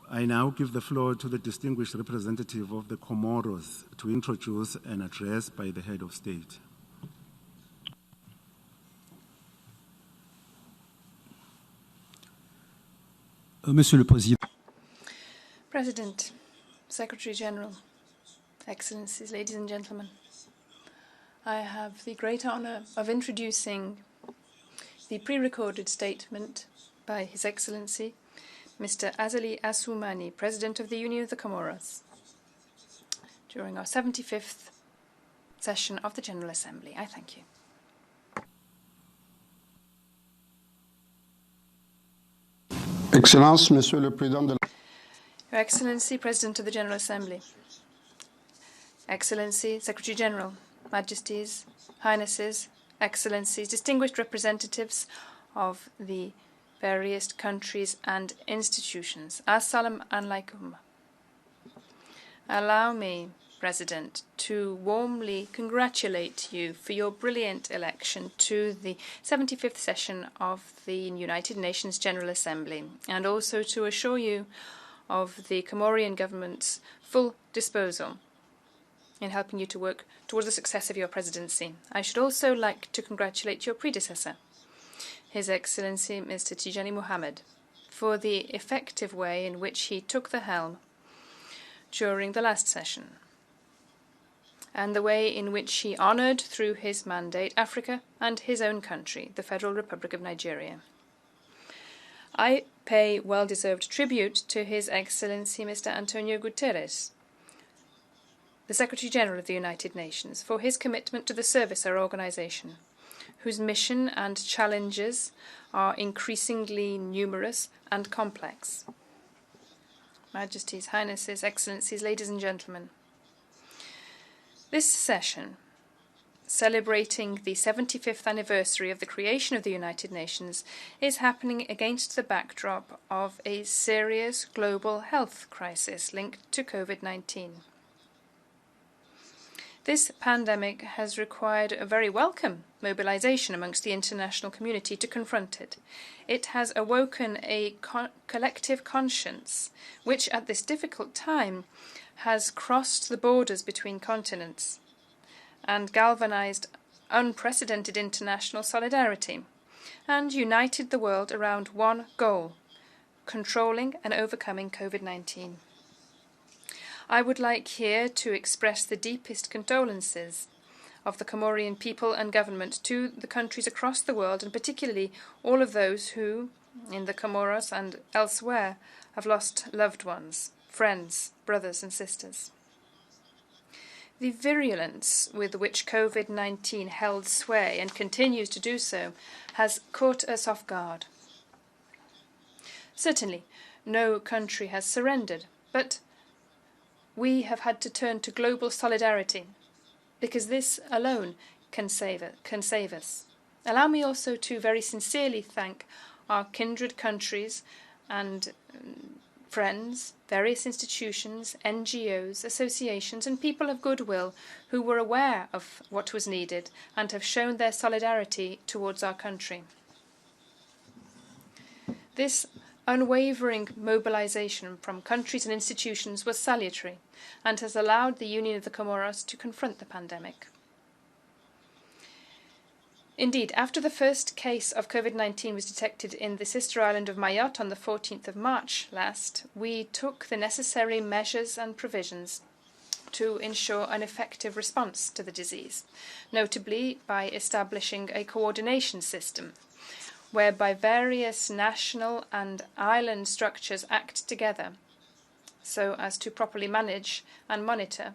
I now give the floor to the distinguished representative of the Comoros to introduce an address by the head of state. Monsieur le Président. President, Secretary General, Excellencies, ladies and gentlemen, I have the great honor of introducing the pre-recorded statement by His Excellency, Mr. Azali Assoumani, President of the Union of the Comoros, during our 75th session of the General Assembly. I thank you. Excellence, Monsieur le Président de la... Your Excellency, President of the General Assembly, Excellency, Secretary General, Majesties, Highnesses, Excellencies, distinguished representatives of the various countries and institutions. Assalamu alaikum. Allow me, President, to warmly congratulate you for your brilliant election to the 75th session of the United Nations General Assembly, and also to assure you of the Comorian government's full disposal in helping you to work towards the success of your presidency. I should also like to congratulate your predecessor, His Excellency Mr. Tijani Mohammed, for the effective way in which he took the helm during the last session, and the way in which he honored through his mandate Africa and his own country, the Federal Republic of Nigeria. I pay well-deserved tribute to His Excellency Mr. Antonio Guterres, the Secretary General of the United Nations, for his commitment to the service of our organization, whose mission and challenges are increasingly numerous and complex. Majesties, Highnesses, Excellencies, ladies and gentlemen, this session, celebrating the 75th anniversary of the creation of the United Nations, is happening against the backdrop of a serious global health crisis linked to COVID-19. This pandemic has required a very welcome mobilization amongst the international community to confront it. It has awoken a collective conscience, which at this difficult time has crossed the borders between continents and galvanized unprecedented international solidarity and united the world around one goal: controlling and overcoming COVID-19. I would like here to express the deepest condolences of the Comorian people and government to the countries across the world, and particularly all of those who, in the Comoros and elsewhere, have lost loved ones, friends, brothers and sisters. The virulence with which COVID-19 held sway and continues to do so has caught us off guard. Certainly, no country has surrendered, but we have had to turn to global solidarity, because this alone can save us. Allow me also to very sincerely thank our kindred countries and friends, various institutions, NGOs, associations, and people of goodwill who were aware of what was needed and have shown their solidarity towards our country. This unwavering mobilization from countries and institutions was salutary and has allowed the Union of the Comoros to confront the pandemic. Indeed, after the first case of COVID-19 was detected in the sister island of Mayotte on the 14th of March last, we took the necessary measures and provisions to ensure an effective response to the disease, notably by establishing a coordination system whereby various national and island structures act together so as to properly manage and monitor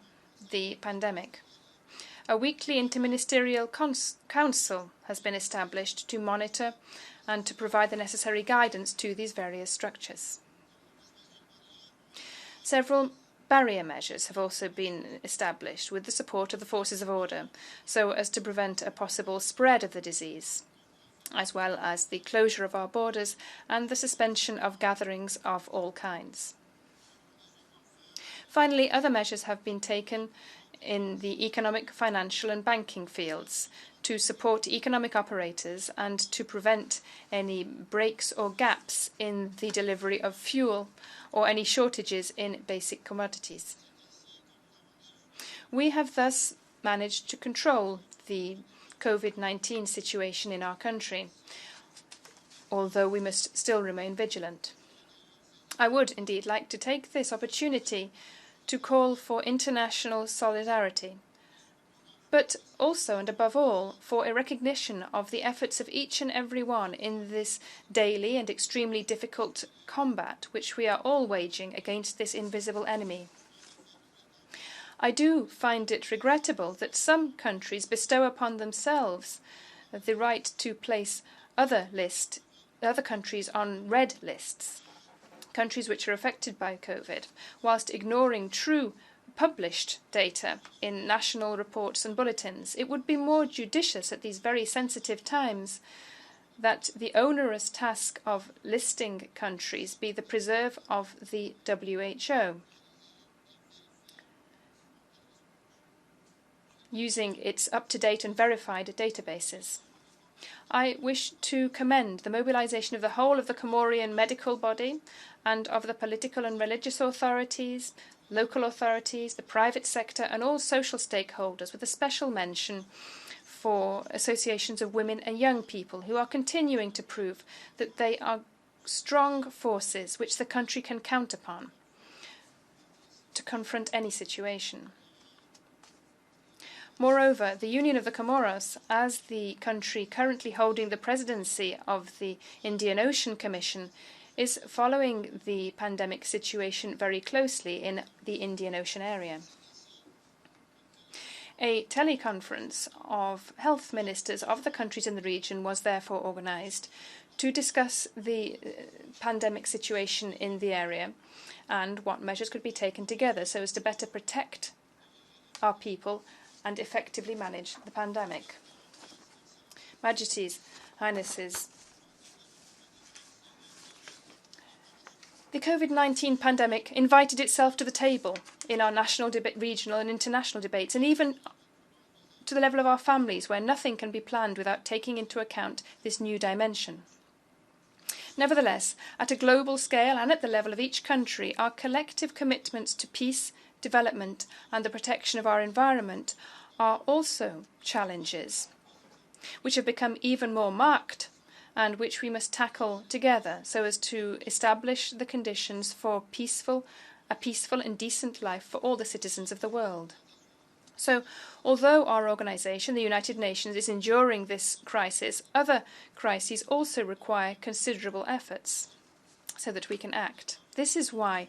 the pandemic. A weekly interministerial council has been established to monitor and to provide the necessary guidance to these various structures. Several barrier measures have also been established with the support of the forces of order so as to prevent a possible spread of the disease, as well as the closure of our borders and the suspension of gatherings of all kinds. Finally, other measures have been taken in the economic, financial and banking fields to support economic operators and to prevent any breaks or gaps in the delivery of fuel or any shortages in basic commodities. We have thus managed to control the COVID-19 situation in our country, although we must still remain vigilant. I would indeed like to take this opportunity to call for international solidarity, but also and above all for a recognition of the efforts of each and every one in this daily and extremely difficult combat which we are all waging against this invisible enemy. I do find it regrettable that some countries bestow upon themselves the right to place other countries on red lists, countries which are affected by COVID, whilst ignoring true published data in national reports and bulletins. It would be more judicious at these very sensitive times that the onerous task of listing countries be the preserve of the WHO, using its up-to-date and verified databases. I wish to commend the mobilization of the whole of the Comorian medical body and of the political and religious authorities, local authorities, the private sector, and all social stakeholders, with a special mention for associations of women and young people who are continuing to prove that they are strong forces which the country can count upon to confront any situation. Moreover, the Union of the Comoros, as the country currently holding the presidency of the Indian Ocean Commission, is following the pandemic situation very closely in the Indian Ocean area. A teleconference of health ministers of the countries in the region was therefore organized to discuss the pandemic situation in the area and what measures could be taken together so as to better protect our people and effectively manage the pandemic. Majesties, Highnesses, the COVID-19 pandemic invited itself to the table in our national, regional and international debates, and even to the level of our families, where nothing can be planned without taking into account this new dimension. Nevertheless, at a global scale and at the level of each country, our collective commitments to peace, development and the protection of our environment are also challenges which have become even more marked and which we must tackle together so as to establish the conditions for a peaceful and decent life for all the citizens of the world. So, although our organization, the United Nations, is enduring this crisis, other crises also require considerable efforts so that we can act. This is why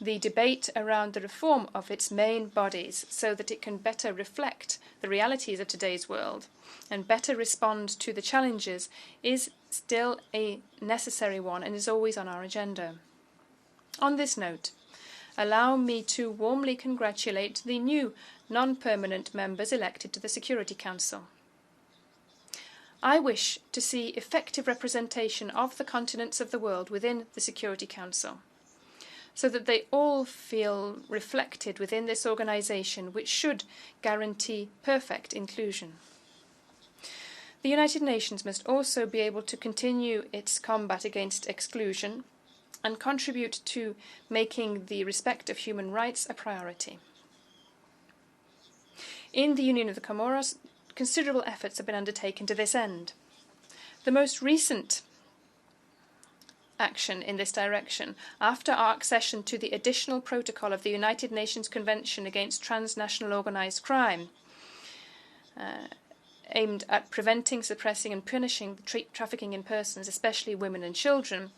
the debate around the reform of its main bodies so that it can better reflect the realities of today's world and better respond to the challenges is still a necessary one and is always on our agenda. On this note, allow me to warmly congratulate the new non-permanent members elected to the Security Council. I wish to see effective representation of the continents of the world within the Security Council, so that they all feel reflected within this organization, which should guarantee perfect inclusion. The United Nations must also be able to continue its combat against exclusion and contribute to making the respect of human rights a priority. In the Union of the Comoros, considerable efforts have been undertaken to this end. The most recent action in this direction, after our accession to the additional protocol of the United Nations Convention against Transnational Organized Crime, aimed at preventing, suppressing and punishing trafficking in persons, especially women and children,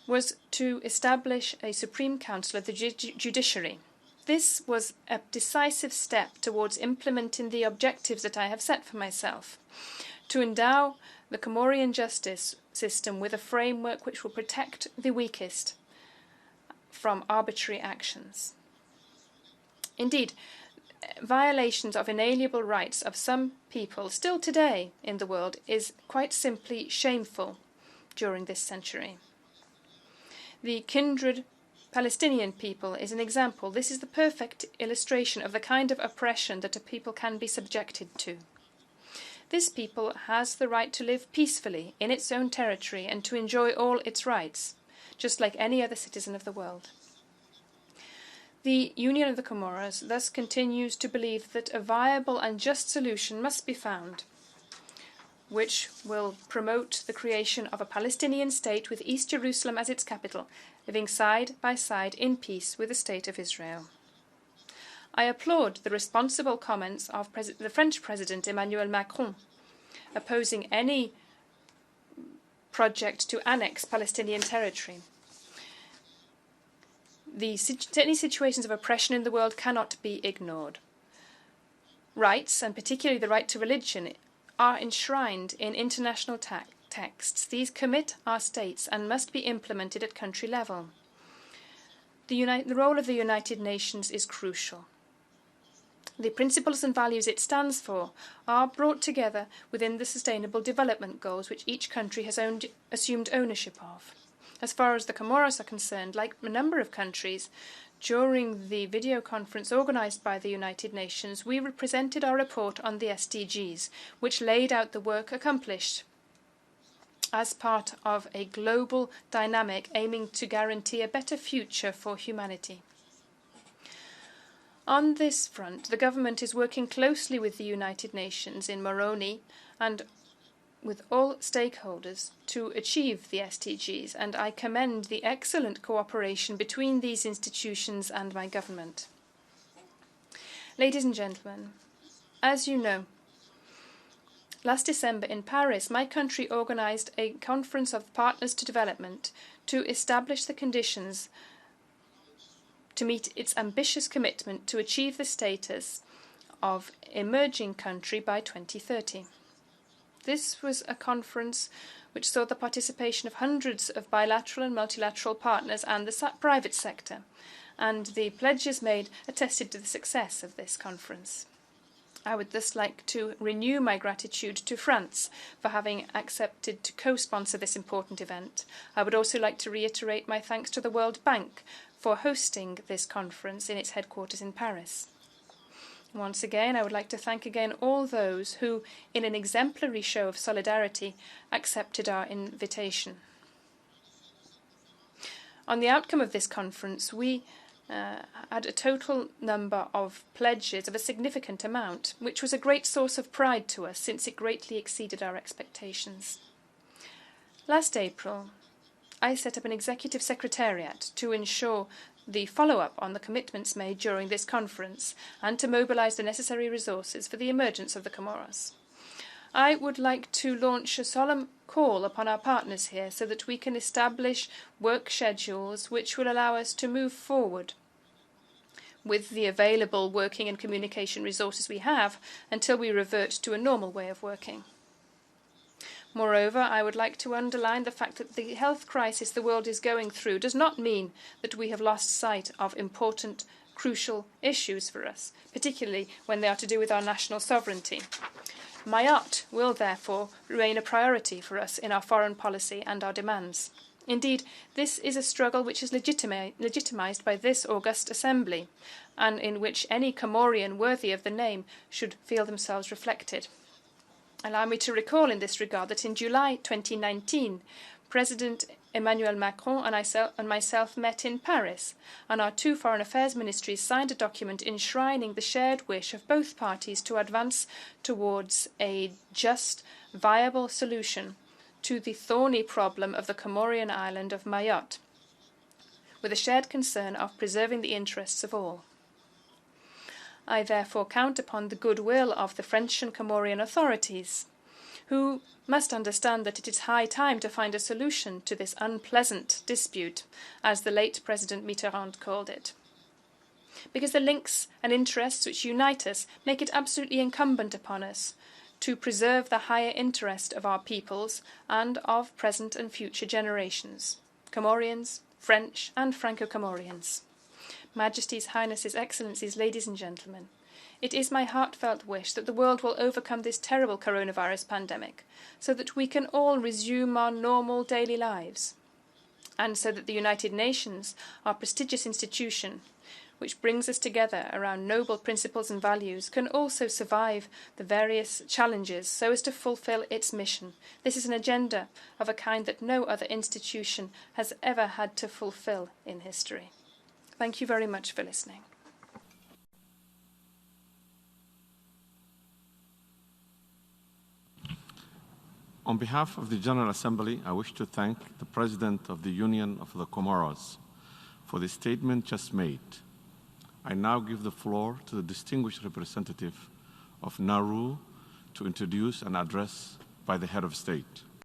was to establish a Supreme Council of the Judiciary. This was a decisive step towards implementing the objectives that I have set for myself, to endow the Comorian justice system with a framework which will protect the weakest from arbitrary actions. Indeed, violations of inalienable rights of some people still today in the world is quite simply shameful during this century. The kindred Palestinian people is an example. This is the perfect illustration of the kind of oppression that a people can be subjected to. This people has the right to live peacefully in its own territory and to enjoy all its rights, just like any other citizen of the world. The Union of the Comoros thus continues to believe that a viable and just solution must be found, which will promote the creation of a Palestinian state with East Jerusalem as its capital, living side by side in peace with the State of Israel. I applaud the responsible comments of the French President Emmanuel Macron, opposing any project to annex Palestinian territory. Any situations of oppression in the world cannot be ignored. Rights, and particularly the right to religion, are enshrined in international texts. These commit our states and must be implemented at country level. The role of the United Nations is crucial. The principles and values it stands for are brought together within the Sustainable Development Goals which each country has assumed ownership of. As far as the Comoros are concerned, like a number of countries, during the video conference organised by the United Nations, we presented our report on the SDGs, which laid out the work accomplished as part of a global dynamic aiming to guarantee a better future for humanity. On this front, the government is working closely with the United Nations in Moroni and with all stakeholders to achieve the SDGs, and I commend the excellent cooperation between these institutions and my government. Ladies and gentlemen, as you know, last December in Paris, my country organised a conference of partners to development to establish the conditions to meet its ambitious commitment to achieve the status of emerging country by 2030. This was a conference which saw the participation of hundreds of bilateral and multilateral partners and the private sector, and the pledges made attested to the success of this conference. I would thus like to renew my gratitude to France for having accepted to co-sponsor this important event. I would also like to reiterate my thanks to the World Bank for hosting this conference in its headquarters in Paris. Once again, I would like to thank again all those who, in an exemplary show of solidarity, accepted our invitation. On the outcome of this conference, we had a total number of pledges of a significant amount, which was a great source of pride to us since it greatly exceeded our expectations. Last April, I set up an executive secretariat to ensure the follow-up on the commitments made during this conference and to mobilise the necessary resources for the emergence of the Comoros. I would like to launch a solemn call upon our partners here so that we can establish work schedules which will allow us to move forward with the available working and communication resources we have until we revert to a normal way of working. Moreover, I would like to underline the fact that the health crisis the world is going through does not mean that we have lost sight of important, crucial issues for us, particularly when they are to do with our national sovereignty. Mayotte will therefore remain a priority for us in our foreign policy and our demands. Indeed, this is a struggle which is legitimised by this august assembly, and in which any Comorian worthy of the name should feel themselves reflected. Allow me to recall in this regard that in July 2019, President Emmanuel Macron and myself met in Paris, and our two foreign affairs ministries signed a document enshrining the shared wish of both parties to advance towards a just, viable solution to the thorny problem of the Comorian island of Mayotte, with a shared concern of preserving the interests of all. I therefore count upon the goodwill of the French and Comorian authorities, who must understand that it is high time to find a solution to this unpleasant dispute, as the late President Mitterrand called it. Because the links and interests which unite us make it absolutely incumbent upon us to preserve the higher interest of our peoples and of present and future generations, Comorians, French and Franco-Comorians. Majesties, Highnesses, Excellencies, ladies and gentlemen, it is my heartfelt wish that the world will overcome this terrible coronavirus pandemic so that we can all resume our normal daily lives, and so that the United Nations, our prestigious institution, which brings us together around noble principles and values, can also survive the various challenges so as to fulfill its mission. This is an agenda of a kind that no other institution has ever had to fulfill in history. Thank you very much for listening. On behalf of the General Assembly, I wish to thank the President of the Union of the Comoros for the statement just made. I now give the floor to the distinguished representative of Nauru to introduce an address by the head of state.